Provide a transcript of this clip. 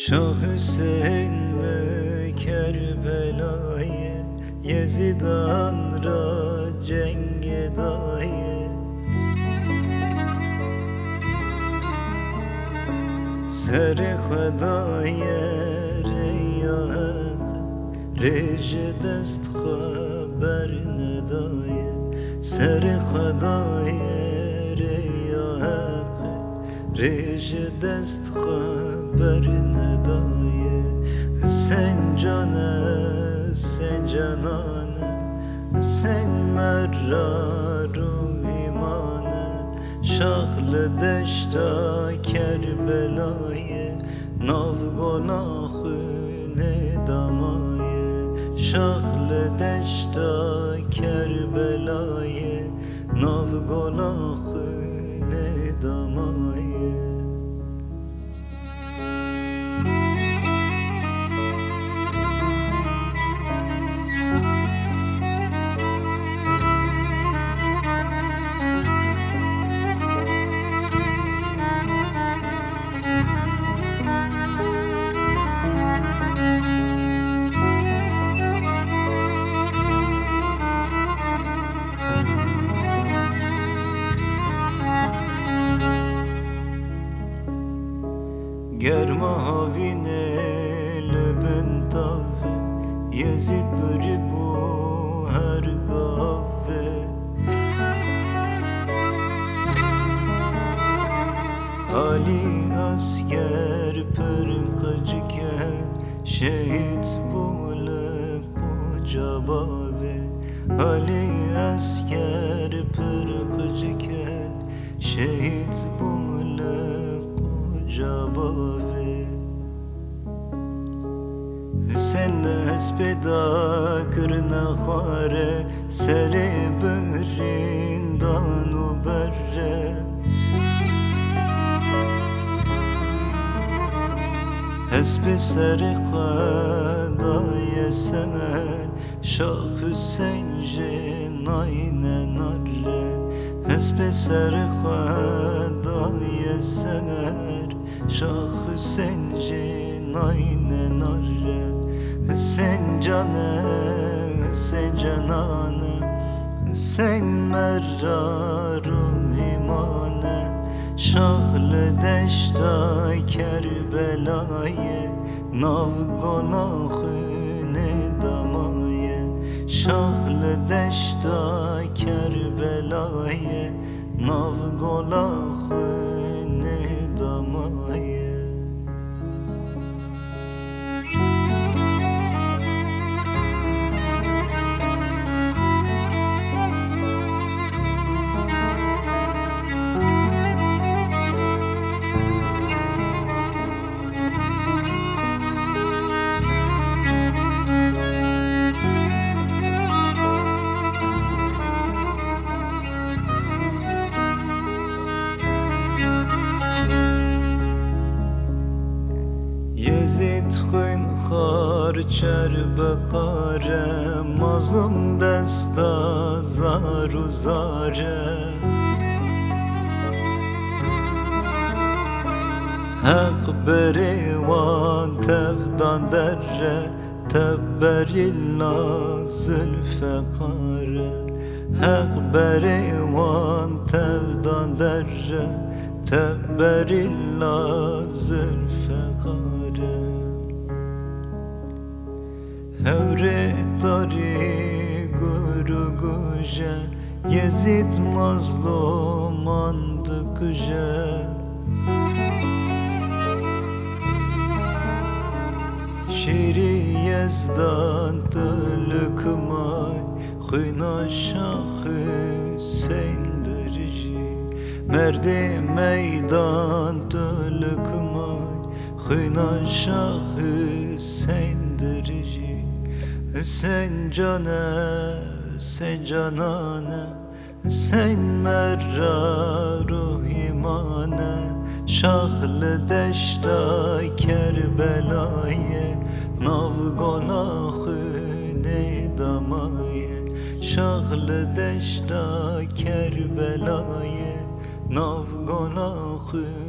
Şah Hüseyin'le Kerbela'yı, Yezidan ra cenge daye. Seri Xwedaye reyahet, Rêje dest xeber nedaye. Seri Xwedaye reyahet, Rêje dest xeber nedaye. Sen cane, sen canane, sen merrar u imane. Şahlı deşta Kerbela'yı, nav golahune damaye. Şahlı deşta Kerbela'yı, nav golahune damaye. Ger mavine leben tave, Yezid buri bu her gave. Ali asker pırkıcıke, şehit bule koca bave. Ali asker pırkıcıke, şehit bule koca bave. Senle hespeda kırna khare, seri berindan u berre. Hesbi seri Xwedaye seher, Şah Hüseyin jenayne narre. Hesbi seri Xwedaye seher, Şah Hüseyin jenayne narre. Sen cane, sen canane, sen merrar u imane. Şahlı deşta Kerbela'yı, nav golahune damaye. Şahlı deşta Kerbela'yı, nav golahune damaye. Yezid xwên xar çerbekare, mazlum desta zar u zare. Haq berê wan tevdan derre, tebberîla zülfeqare. Haq berê wan tevdan derre, tebberîla zülfeqare. Hevre dari guru guje, Yezid mazlum andı kuje. Şiri Yezdan tılkmay, Xwîna Şah Hüseyin dirîjî. Merdi meydan tılkmay, Xwîna Şah Hüseyin dirîjî. Sen cane, sen canane, sen merrar u imane. Şahlı deşta Kerbela'yı, nav golahune damaye. Şahlı deşta Kerbela'yı, nav golahune